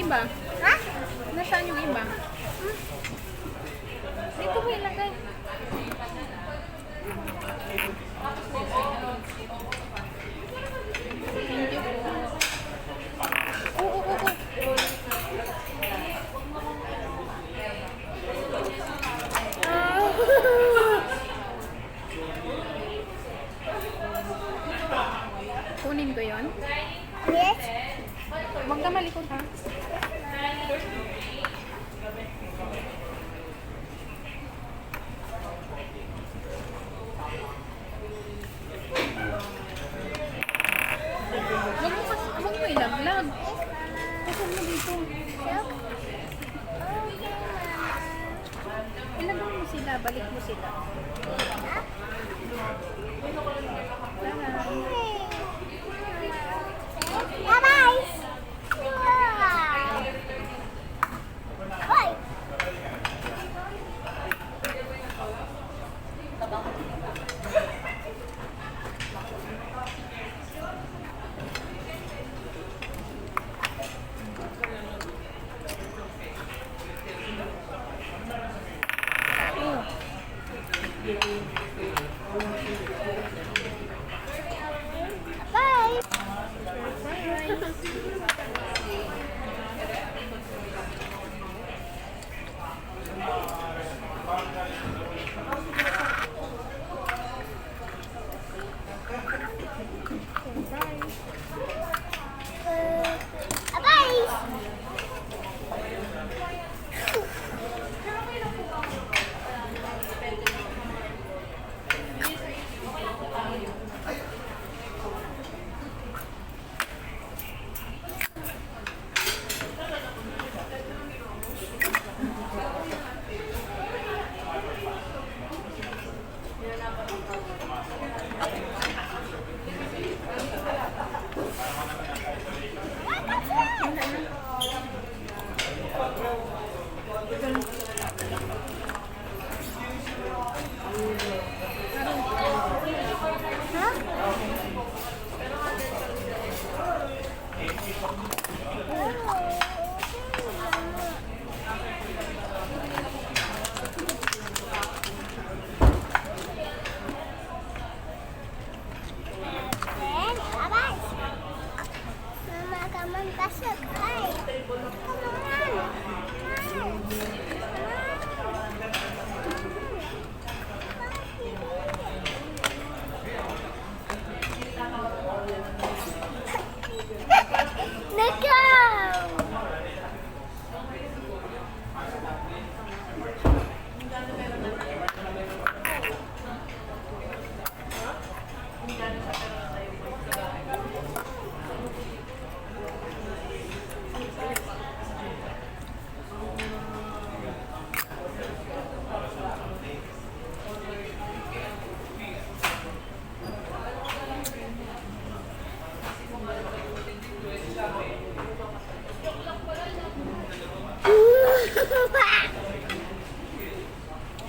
iba? Ha? Nasaan yung iba? Dito mo ilagay. Thank you po. Oo. Kunin ko yon. Yes. Huwag ka malikot ha. Huwag mo ilaglag. Kusog mo dito. Ilagay mo sila, balik mo sila. Bye-bye. Bye. Bye. Bye.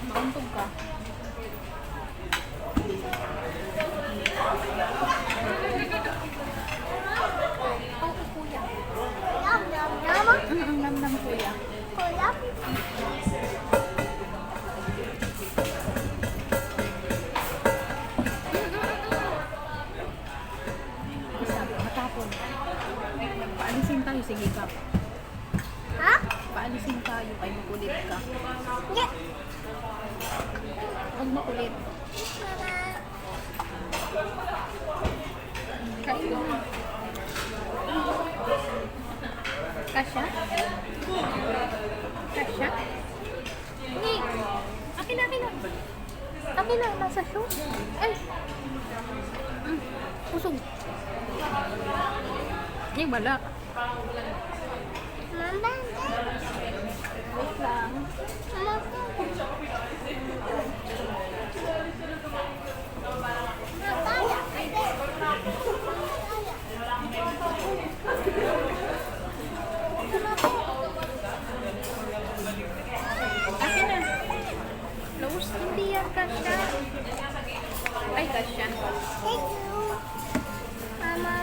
Mauntog ka. Oo, kuya. Ang lamdam, kuya. Isa, matapon. Paalisin tayo, sige ka. Ha? Paalisin tayo, kay makulit ka. Yeah. Huwag makulit. Kain mo. Kasya? Kasya? Hindi. Akin na. Akin na, nasa show. Ay. Pusog. Ay, wala. Mama. Wait lang. Akin na. Laos, hindi yan kasya. Ay, kasya. Thank you. Mama.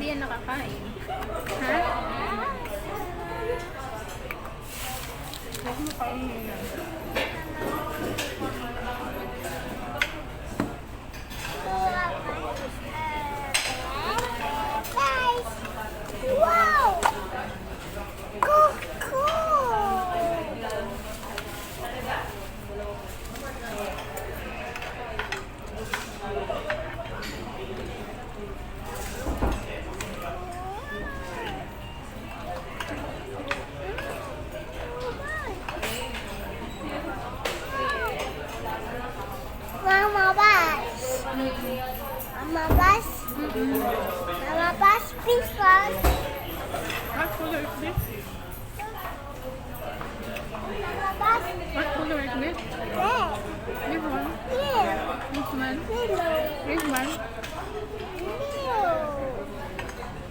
yan nakakain. Ha? Huwag mo kainin na. Guys, wow! Cool, cool. Mama bus. Mama bus. Mama bus, please bus. What color is this? Mama bus. What color is this? Red. This one? Here. This one? Yellow. This one? Blue.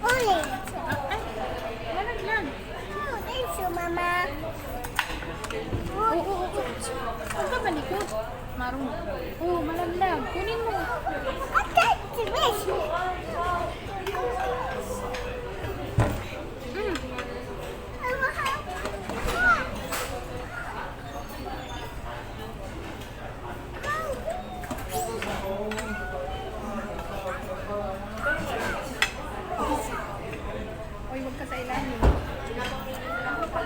Orange. Ay! Malaglag! Oh, thank you, Mama. Huwag ka malikot. Marong. Oh, malaglag. Kunin mo. Okay, this. Mm. Oy, huwag ka sa ilalim. Malaglag?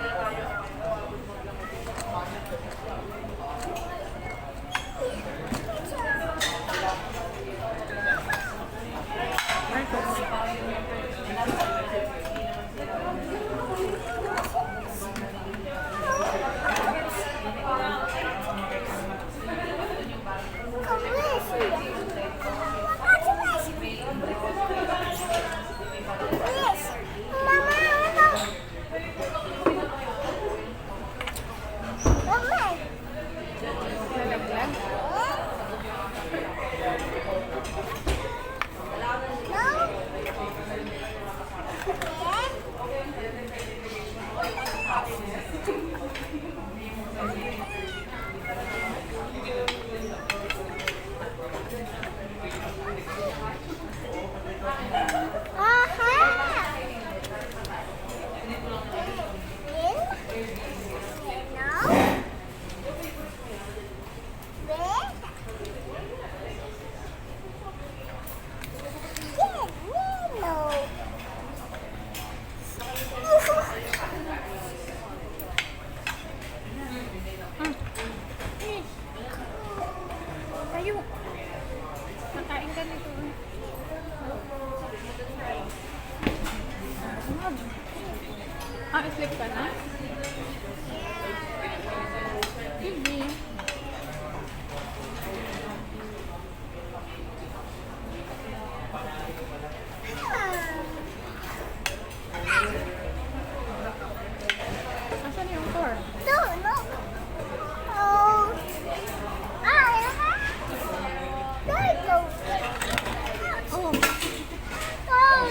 Tayo. Makain ka nito. Sleep ka na? Hindi. Asan yung car? No, no. Oh. There it goes. Oh. Oh.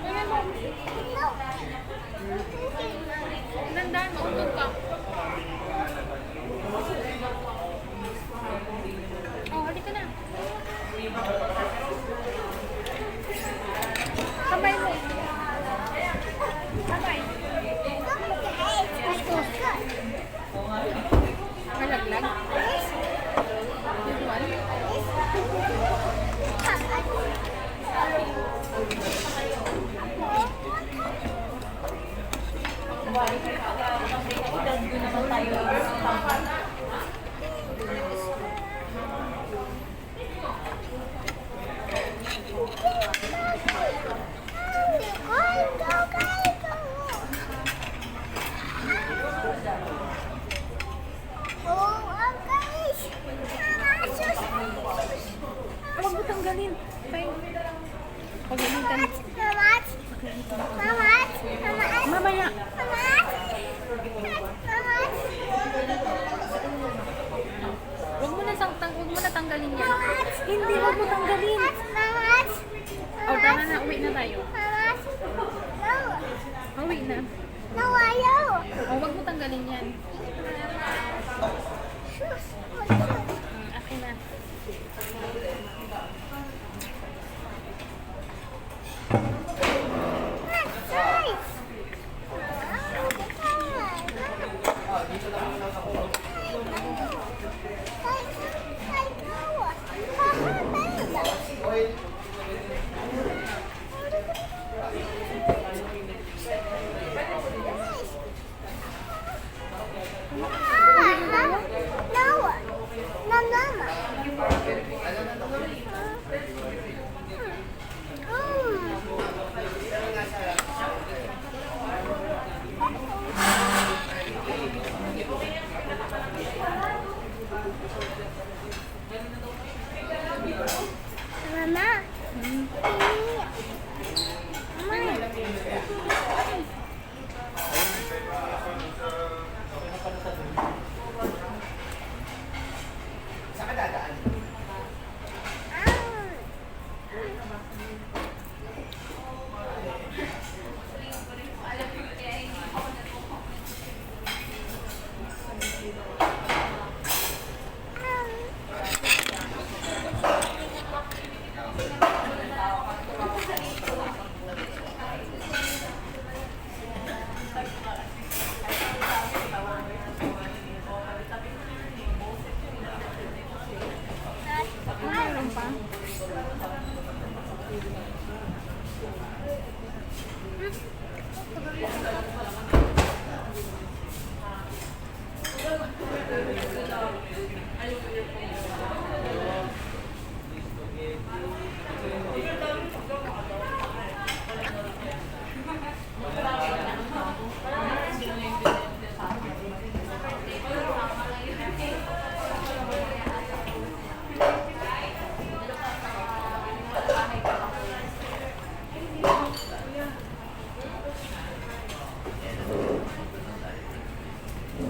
Tingnan mo. No. Nandaan mo. Utog ka. Oh, halika na. Kamay mo. Kamay. Malaglag. This one. Huwag mo tanggalin. Fine. Pagalitan. Mamaya. Huwag mo na tanggalin yan. Hindi, huwag mo tanggalin. O, tara na. Uwi na tayo. Uwi na. No, ayaw. O, huwag mo tanggalin yan. Akin na. Mama. Meron pa.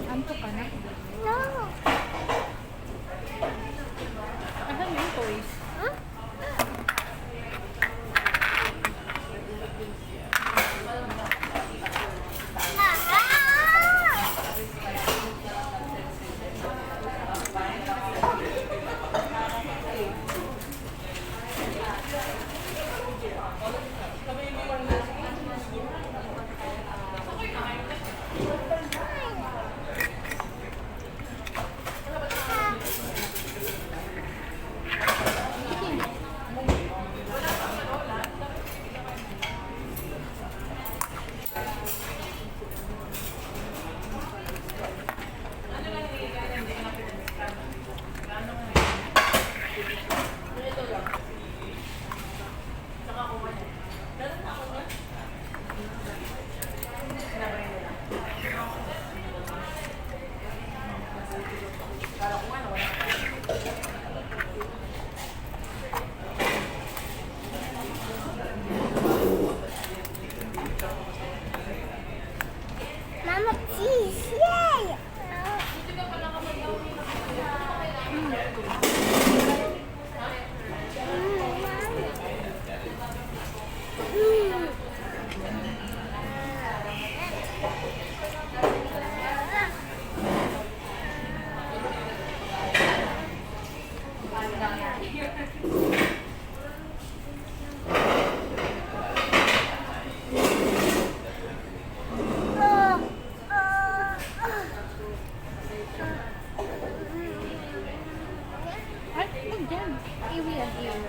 Antok ka na? No. Asan yung toys? Huh? Mama, cheese! Yay! Ay, huwag dyan. Iwi yan, iwi.